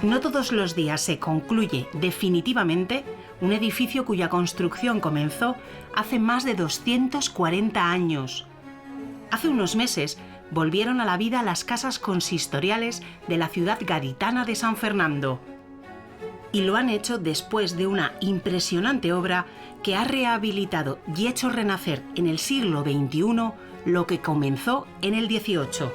No todos los días se concluye definitivamente un edificio cuya construcción comenzó hace más de 240 años. Hace unos meses volvieron a la vida las casas consistoriales de la ciudad gaditana de San Fernando. Y lo han hecho después de una impresionante obra que ha rehabilitado y hecho renacer en el siglo XXI lo que comenzó en el XVIII.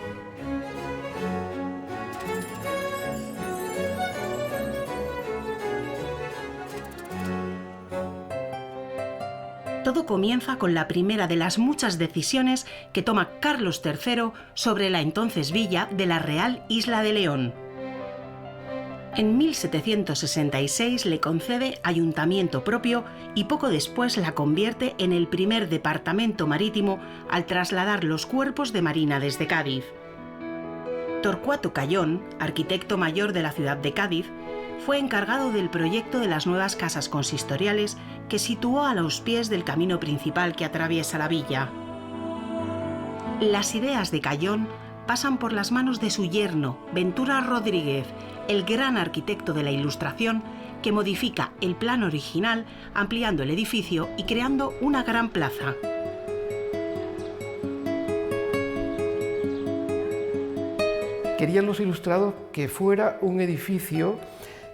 Todo comienza con la primera de las muchas decisiones que toma Carlos III sobre la entonces villa de la Real Isla de León. En 1766 le concede ayuntamiento propio y poco después la convierte en el primer departamento marítimo al trasladar los cuerpos de marina desde Cádiz. Torcuato Cayón, arquitecto mayor de la ciudad de Cádiz, fue encargado del proyecto de las nuevas casas consistoriales que situó a los pies del camino principal que atraviesa la villa. Las ideas de Cayón pasan por las manos de su yerno, Ventura Rodríguez, el gran arquitecto de la Ilustración, que modifica el plan original ampliando el edificio y creando una gran plaza. Querían los ilustrados que fuera un edificio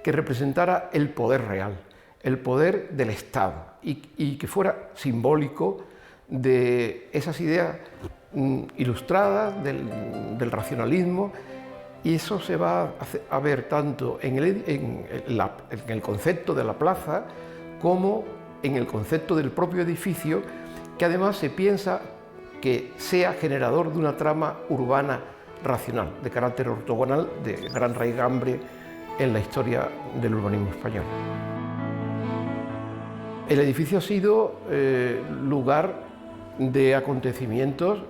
que representara el poder real, el poder del Estado, y que fuera simbólico de esas ideas ilustradas del racionalismo, y eso se va a ver tanto en el concepto de la plaza como en el concepto del propio edificio, que además se piensa que sea generador de una trama urbana racional, de carácter ortogonal, de gran raigambre en la historia del urbanismo español. El edificio ha sido lugar de acontecimientos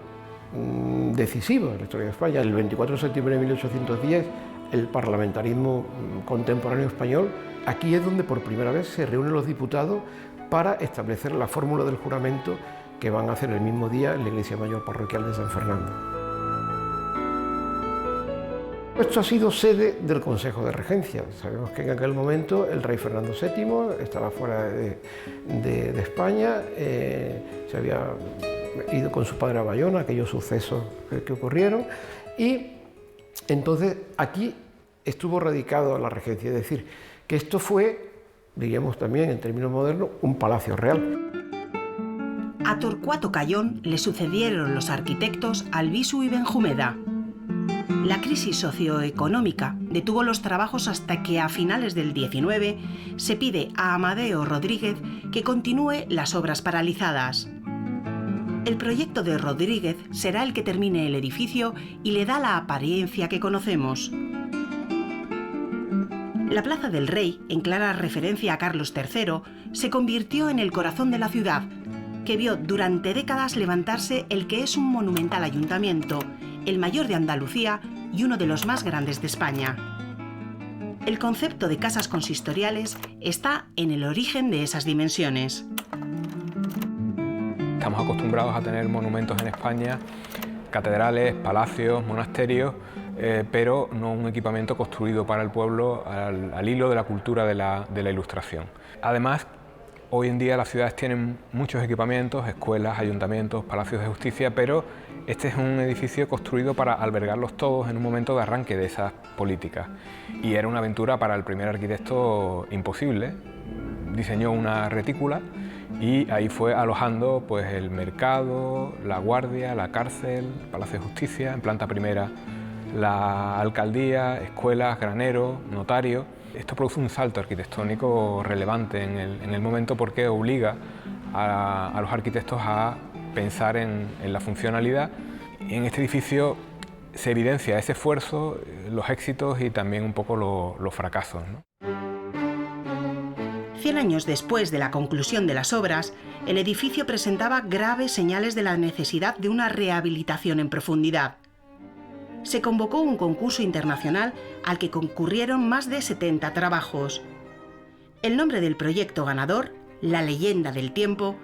decisivos en la historia de España. El 24 de septiembre de 1810, el parlamentarismo contemporáneo español, aquí es donde por primera vez se reúnen los diputados para establecer la fórmula del juramento que van a hacer el mismo día en la Iglesia Mayor Parroquial de San Fernando. Esto ha sido sede del Consejo de Regencia. Sabemos que en aquel momento el rey Fernando VII estaba fuera de España, se había ido con su padre a Bayona, aquellos sucesos que ocurrieron, y entonces aquí estuvo radicado la regencia, es decir, que esto fue, diríamos también en términos modernos, un palacio real. A Torcuato Cayón le sucedieron los arquitectos Albizu y Benjumeda. La crisis socioeconómica detuvo los trabajos hasta que a finales del XIX se pide a Amadeo Rodríguez que continúe las obras paralizadas. El proyecto de Rodríguez será el que termine el edificio y le da la apariencia que conocemos. La Plaza del Rey, en clara referencia a Carlos III, se convirtió en el corazón de la ciudad, que vio durante décadas levantarse el que es un monumental ayuntamiento, el mayor de Andalucía y uno de los más grandes de España. El concepto de casas consistoriales está en el origen de esas dimensiones. Estamos acostumbrados a tener monumentos en España, catedrales, palacios, monasterios, pero no un equipamiento construido para el pueblo al hilo de la cultura de la Ilustración. Además, hoy en día las ciudades tienen muchos equipamientos, escuelas, ayuntamientos, palacios de justicia, pero este es un edificio construido para albergarlos todos en un momento de arranque de esas políticas. Y era una aventura para el primer arquitecto imposible. Diseñó una retícula y ahí fue alojando pues, el mercado, la guardia, la cárcel, el Palacio de Justicia, en planta primera la alcaldía, escuelas, graneros, notarios. Esto produce un salto arquitectónico relevante en el momento porque obliga a los arquitectos a pensar en la funcionalidad. Y en este edificio se evidencia ese esfuerzo, los éxitos y también un poco los fracasos, ¿no? 100 años después de la conclusión de las obras, el edificio presentaba graves señales de la necesidad de una rehabilitación en profundidad. Se convocó un concurso internacional al que concurrieron más de 70 trabajos. El nombre del proyecto ganador, La leyenda del tiempo,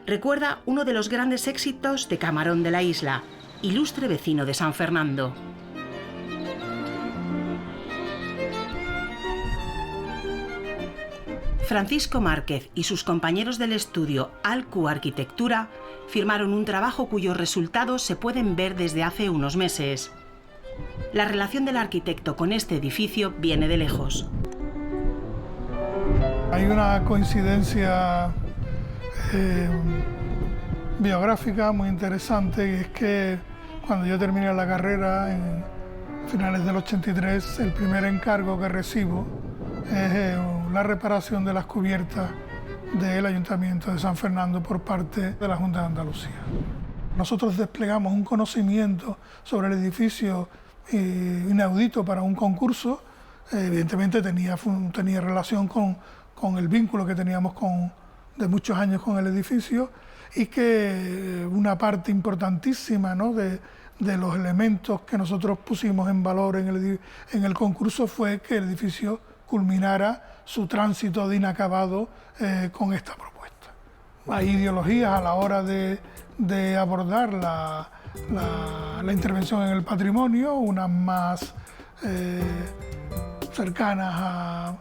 recuerda uno de los grandes éxitos de Camarón de la Isla, ilustre vecino de San Fernando. Francisco Márquez y sus compañeros del estudio Alcu Arquitectura firmaron un trabajo cuyos resultados se pueden ver desde hace unos meses. La relación del arquitecto con este edificio viene de lejos. Hay una coincidencia biográfica muy interesante, y es que cuando yo terminé la carrera en finales del 83, el primer encargo que recibo es la reparación de las cubiertas del Ayuntamiento de San Fernando por parte de la Junta de Andalucía. Nosotros desplegamos un conocimiento sobre el edificio inaudito para un concurso. Evidentemente tenía relación con el vínculo que teníamos de muchos años con el edificio, y que una parte importantísima, ¿no?, de los elementos que nosotros pusimos en valor en el concurso fue que el edificio culminara su tránsito de inacabado con esta propuesta. Hay ideologías a la hora de abordar la intervención en el patrimonio, unas más cercanas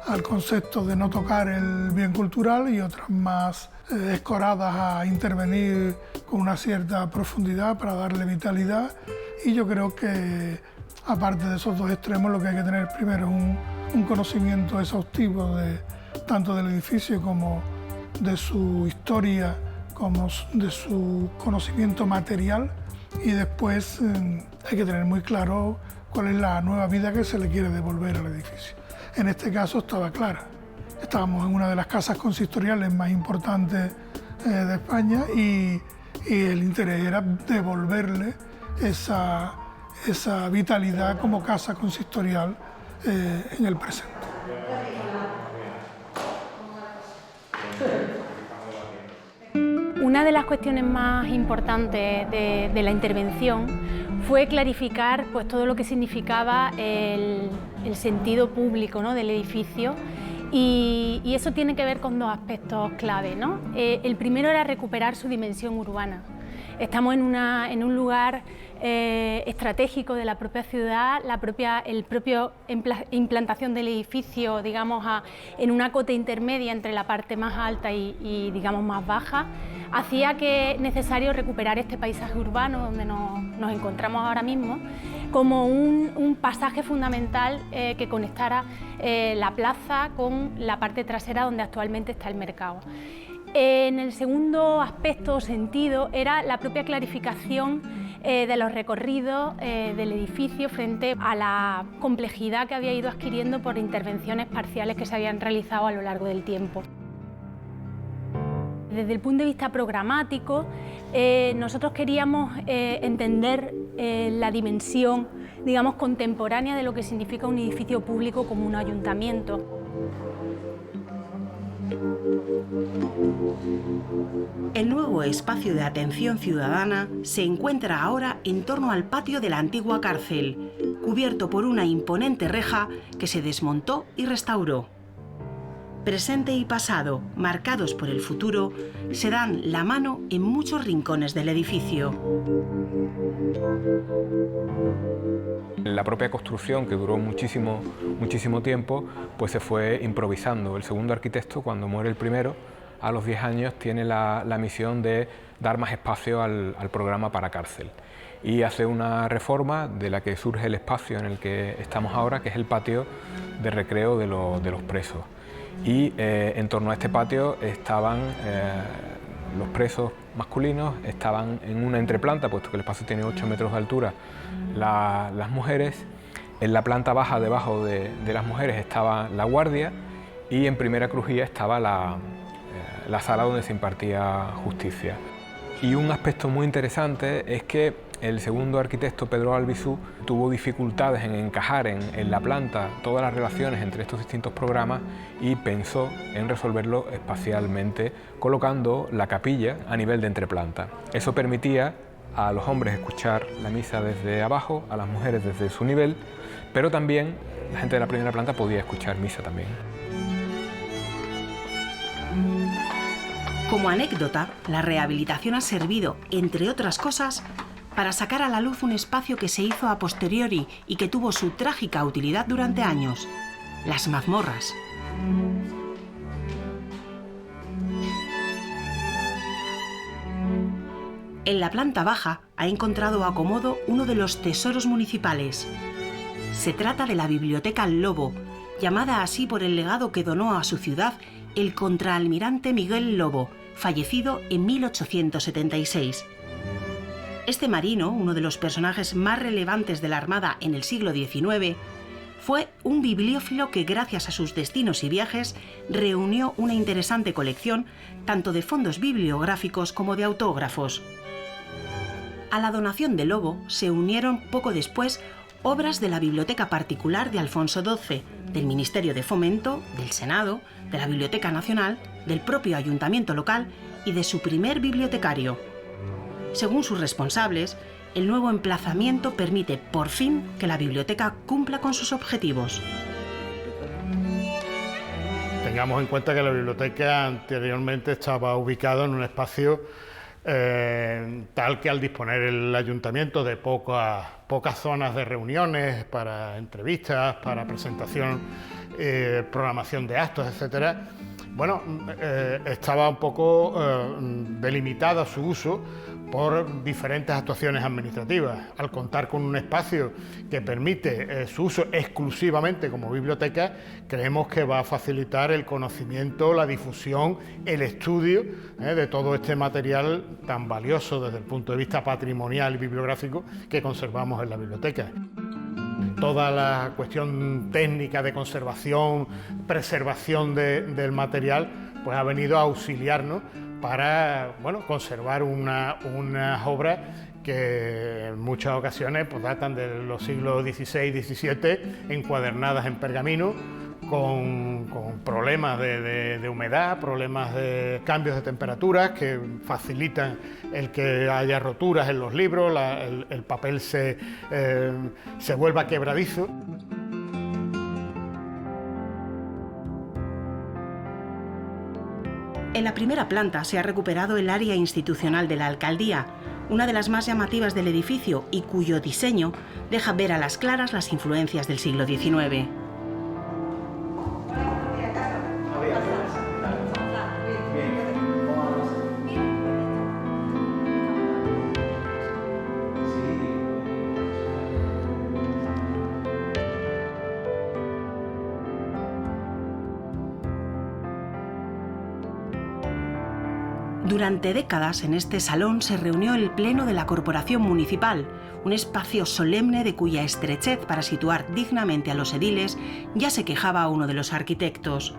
al concepto de no tocar el bien cultural y otras más escoradas a intervenir con una cierta profundidad para darle vitalidad. Y yo creo que, aparte de esos dos extremos, lo que hay que tener primero es un conocimiento exhaustivo tanto del edificio como de su historia, como de su conocimiento material, y después hay que tener muy claro cuál es la nueva vida que se le quiere devolver al edificio. En este caso estaba clara. Estábamos en una de las casas consistoriales más importantes de España, y el interés era devolverle esa vitalidad como casa consistorial en el presente. Una de las cuestiones más importantes de la intervención fue clarificar, pues, todo lo que significaba el sentido público, ¿no?, del edificio, y eso tiene que ver con dos aspectos clave, ¿no? El primero era recuperar su dimensión urbana. Estamos en un lugar estratégico de la propia ciudad. La propia implantación del edificio, digamos, en una cota intermedia entre la parte más alta y digamos, más baja, hacía que necesario recuperar este paisaje urbano donde nos encontramos ahora mismo, como un pasaje fundamental que conectara la plaza con la parte trasera donde actualmente está el mercado. En el segundo aspecto o sentido era la propia clarificación de los recorridos del edificio frente a la complejidad que había ido adquiriendo por intervenciones parciales que se habían realizado a lo largo del tiempo. Desde el punto de vista programático, nosotros queríamos entender la dimensión, digamos, contemporánea de lo que significa un edificio público como un ayuntamiento. El nuevo espacio de atención ciudadana se encuentra ahora en torno al patio de la antigua cárcel, cubierto por una imponente reja que se desmontó y restauró. Presente y pasado, marcados por el futuro, se dan la mano en muchos rincones del edificio. La propia construcción, que duró muchísimo tiempo, pues se fue improvisando. El segundo arquitecto, cuando muere el primero, a los 10 años, tiene la misión de dar más espacio al programa para cárcel. Y hace una reforma de la que surge el espacio en el que estamos ahora, que es el patio de recreo de los presos. Y en torno a este patio estaban los presos masculinos, estaban en una entreplanta, puesto que el espacio tiene 8 metros de altura, las mujeres. En la planta baja, debajo de las mujeres, estaba la guardia, y en primera crujía estaba la sala donde se impartía justicia. Y un aspecto muy interesante es que el segundo arquitecto, Pedro Albizu, tuvo dificultades en encajar en la planta todas las relaciones entre estos distintos programas, y pensó en resolverlo espacialmente colocando la capilla a nivel de entreplanta. Eso permitía a los hombres escuchar la misa desde abajo, a las mujeres desde su nivel, pero también la gente de la primera planta podía escuchar misa también. Como anécdota, la rehabilitación ha servido, entre otras cosas, para sacar a la luz un espacio que se hizo a posteriori y que tuvo su trágica utilidad durante años: las mazmorras. En la planta baja ha encontrado acomodo uno de los tesoros municipales. Se trata de la Biblioteca Lobo, llamada así por el legado que donó a su ciudad el contraalmirante Miguel Lobo, fallecido en 1876. Este marino, uno de los personajes más relevantes de la Armada en el siglo XIX, fue un bibliófilo que, gracias a sus destinos y viajes, reunió una interesante colección tanto de fondos bibliográficos como de autógrafos. A la donación de Lobo se unieron poco después obras de la Biblioteca Particular de Alfonso XII, del Ministerio de Fomento, del Senado, de la Biblioteca Nacional, del propio ayuntamiento local y de su primer bibliotecario. Según sus responsables, el nuevo emplazamiento permite por fin que la biblioteca cumpla con sus objetivos. Tengamos en cuenta que la biblioteca anteriormente estaba ubicada en un espacio tal que, al disponer el ayuntamiento de pocas zonas de reuniones para entrevistas, para presentación, programación de actos, etcétera, bueno, estaba un poco delimitada su uso por diferentes actuaciones administrativas. Al contar con un espacio que permite su uso exclusivamente como biblioteca, creemos que va a facilitar el conocimiento, la difusión, el estudio de todo este material tan valioso desde el punto de vista patrimonial y bibliográfico que conservamos en la biblioteca. Toda la cuestión técnica de conservación, preservación del material, pues ha venido a auxiliarnos para, bueno, conservar unas obras que en muchas ocasiones pues datan de los siglos XVI y XVII, encuadernadas en pergamino, con problemas de humedad, problemas de cambios de temperaturas que facilitan el que haya roturas en los libros, el papel se vuelva quebradizo. En la primera planta se ha recuperado el área institucional de la alcaldía, una de las más llamativas del edificio y cuyo diseño deja ver a las claras las influencias del siglo XIX. Durante décadas en este salón se reunió el Pleno de la Corporación Municipal, un espacio solemne de cuya estrechez para situar dignamente a los ediles ya se quejaba uno de los arquitectos.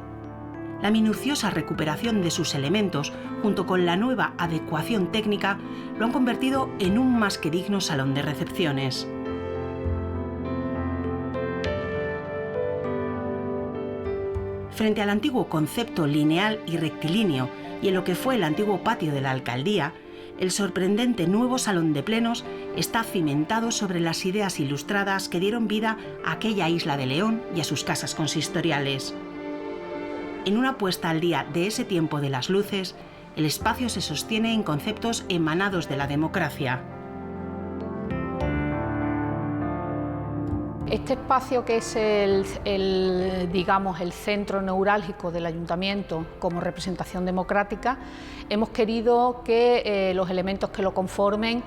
La minuciosa recuperación de sus elementos, junto con la nueva adecuación técnica, lo han convertido en un más que digno salón de recepciones. Frente al antiguo concepto lineal y rectilíneo y en lo que fue el antiguo patio de la alcaldía, el sorprendente nuevo salón de plenos está cimentado sobre las ideas ilustradas que dieron vida a aquella isla de León y a sus casas consistoriales. En una puesta al día de ese tiempo de las luces, el espacio se sostiene en conceptos emanados de la democracia. Este espacio, que es digamos, el centro neurálgico del ayuntamiento como representación democrática, hemos querido que los elementos que lo conformen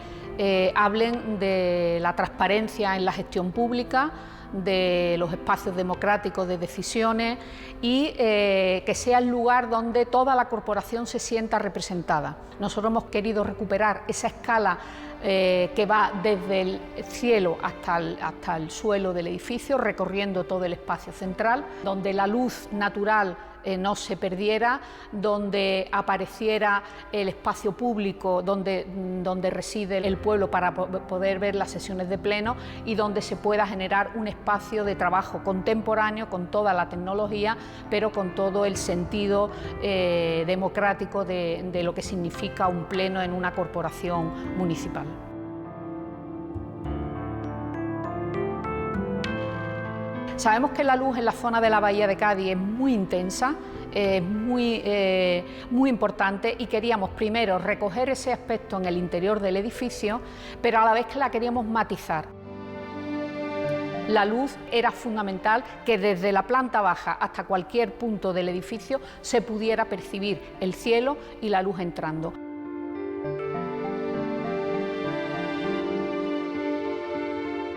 hablen de la transparencia en la gestión pública, de los espacios democráticos de decisiones y que sea el lugar donde toda la corporación se sienta representada. Nosotros hemos querido recuperar esa escala que va desde el cielo hasta el suelo del edificio, recorriendo todo el espacio central, donde la luz natural no se perdiera, donde apareciera el espacio público donde reside el pueblo para poder ver las sesiones de pleno y donde se pueda generar un espacio de trabajo contemporáneo con toda la tecnología, pero con todo el sentido democrático de lo que significa un pleno en una corporación municipal. Sabemos que la luz en la zona de la Bahía de Cádiz es muy intensa, muy importante, y queríamos primero recoger ese aspecto en el interior del edificio, pero a la vez que la queríamos matizar. La luz era fundamental, que desde la planta baja hasta cualquier punto del edificio se pudiera percibir el cielo y la luz entrando.